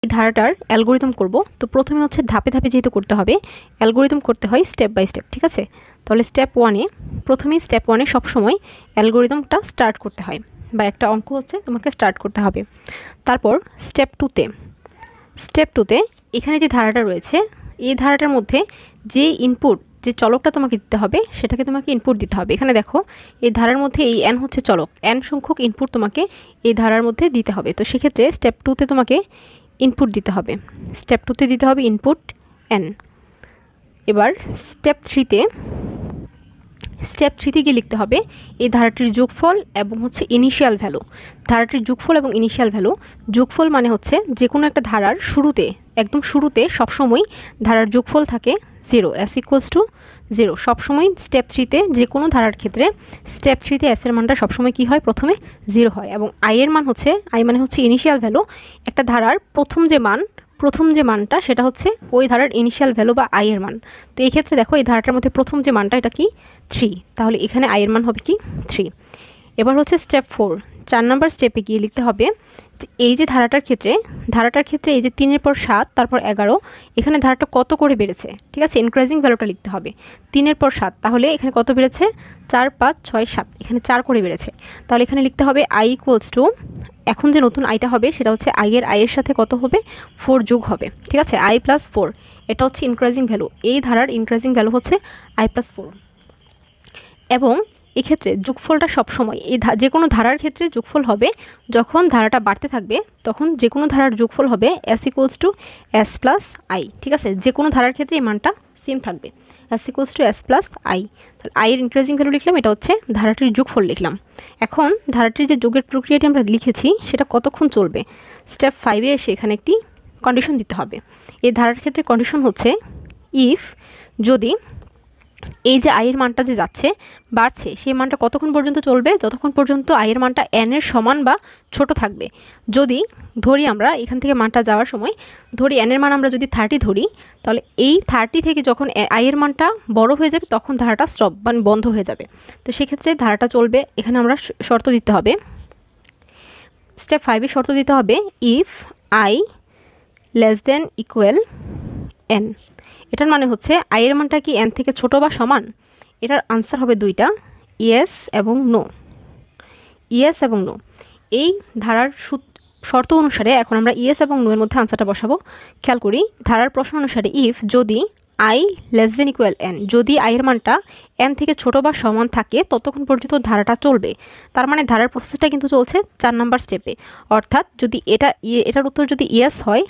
এই ধারাটার অ্যালগোরিদম করব। তো প্রথমে হচ্ছে ধাপে ধাপে যেহেতু করতে হবে, অ্যালগোরিদম করতে হয় স্টেপ বাই স্টেপ, ঠিক আছে? তাহলে প্রথমেই স্টেপ ওয়ানে সবসময় অ্যালগোরিদমটা স্টার্ট করতে হয়, বা একটা অঙ্ক হচ্ছে তোমাকে স্টার্ট করতে হবে। তারপর স্টেপ টুতে এখানে যে ধারাটা রয়েছে, এই ধারাটার মধ্যে যে ইনপুট, যে চলকটা তোমাকে দিতে হবে সেটাকে তোমাকে ইনপুট দিতে হবে। এখানে দেখো এই ধারার মধ্যে এই n হচ্ছে চলক, n সংখ্যক ইনপুট তোমাকে এই ধারার মধ্যে দিতে হবে। তো সেক্ষেত্রে স্টেপ টুতে তোমাকে ইনপুট দিতে হবে, দিতে হবে ইনপুট n। এবার স্টেপ থ্রিতে গিয়ে লিখতে হবে এই ধারাটির যোগফল এবং হচ্ছে ইনিশিয়াল ভ্যালু। ধারাটির যোগফল এবং ইনিশিয়াল ভ্যালু, যোগফল মানে হচ্ছে যে কোনো একটা ধারার শুরুতে, একদম শুরুতে সবসময় ধারার যোগফল থাকে 0, s ইকুয়ালস টু 0 সবসময়। স্টেপ থ্রিতে যে কোনো ধারার ক্ষেত্রে স্টেপ থ্রিতে s এর মানটা সবসময় কী হয়, প্রথমে 0 হয়। এবং i মানে হচ্ছে ইনিশিয়াল ভ্যালু। একটা ধারার প্রথম যে মানটা সেটা হচ্ছে ওই ধারার ইনিশিয়াল ভ্যালু বা i এর মান। তো এই ক্ষেত্রে দেখো এই ধারাটার মধ্যে প্রথম যে মানটা এটা কি 3, তাহলে এখানে i এর মান হবে কি 3। এবার হচ্ছে স্টেপ 4, 4 নম্বর স্টেপে গিয়ে লিখতে হবে যে এই যে ধারাটার ক্ষেত্রে এই যে 3-এর পর 7 তারপর 11, এখানে ধারাটা কত করে বেড়েছে, ঠিক আছে? ইনক্রিজিং ভ্যালুটা লিখতে হবে 3-এর পর 7, তাহলে এখানে কত বেড়েছে 4, 5, 6, 7, এখানে 4 করে বেড়েছে। তাহলে এখানে লিখতে হবে i ইকুয়ালস টু, এখন যে নতুন আইটা হবে সেটা হচ্ছে i এর সাথে কত হবে 4 যোগ হবে, ঠিক আছে? i প্লাস 4, এটা হচ্ছে ইনক্রিজিং ভ্যালু। এই ধারার ইনক্রিজিং ভ্যালু হচ্ছে i প্লাস 4। এবং এক্ষেত্রে যোগফলটা সবসময় যে কোনো ধারার ক্ষেত্রে যোগফল হবে যখন ধারাটা বাড়তে থাকবে, তখন যে কোনো ধারার যোগফল হবে s equals to s plus i, ঠিক আছে? যে কোনো ধারার ক্ষেত্রে এই মানটা সেম থাকবে, s equals to s plus i। তাহলে i এর ইনক্রিজিং ভ্যালু লিখলাম, এটা হচ্ছে ধারাটির যোগফল লিখলাম। এখন ধারাটির যে যোগের প্রক্রিয়াটি আমরা লিখেছি সেটা কতক্ষণ চলবে, স্টেপ 5-এ এসে এখানে একটি কন্ডিশন দিতে হবে। এই ধারার ক্ষেত্রে কন্ডিশন হচ্ছে ইফ, যদি এই যে i এর মানটা যে বাড়ছে সেই মানটা কতক্ষণ পর্যন্ত চলবে, যতক্ষণ পর্যন্ত i এর মানটা n এর সমান বা ছোট থাকবে। যদি ধরি আমরা এখান থেকে মানটা যাওয়ার সময় ধরি n এর মান আমরা যদি 30 ধরি, তাহলে এই 30 থেকে যখন i এর মানটা বড় হয়ে যাবে তখন ধারাটা স্টপ মানে বন্ধ হয়ে যাবে। তো সেক্ষেত্রে ধারাটা চলবে। এখানে আমরা শর্ত দিতে হবে, স্টেপ 5-এ শর্ত দিতে হবে if i less than equal n। এটার মানে হচ্ছে i এর মানটা কি n থেকে ছোট বা সমান। এটার আনসার হবে দুইটা, ইয়েস এবং নো। এই ধারার শর্ত অনুসারে এখন আমরা ইয়েস এবং নো এর মধ্যে আনসারটা বসাবো। খেয়াল করি, ধারার প্রশ্ন অনুসারে ইফ, যদি i less than equal n, যদি i এর মানটা n থেকে ছোট বা সমান থাকে ততক্ষণ পর্যন্ত ধারাটা চলবে। তার মানে ধারার প্রসেসটা কিন্তু চলছে 4 নাম্বার স্টেপে। অর্থাৎ যদি এটার উত্তর যদি ইয়েস হয়